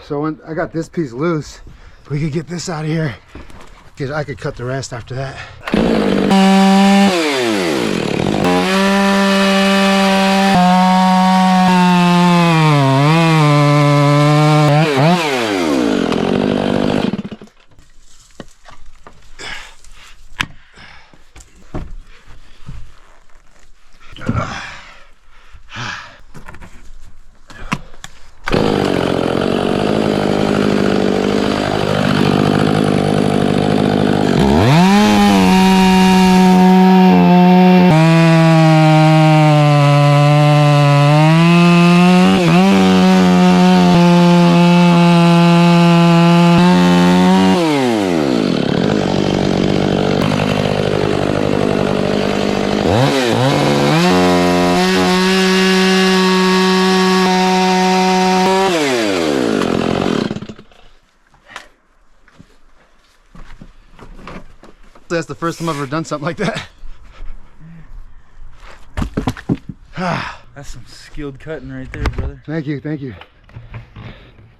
So when I got this piece loose, we could get this out of here, because I could cut the rest after that. That's the first time I've ever done something like that. That's some skilled cutting right there, brother. Thank you, thank you.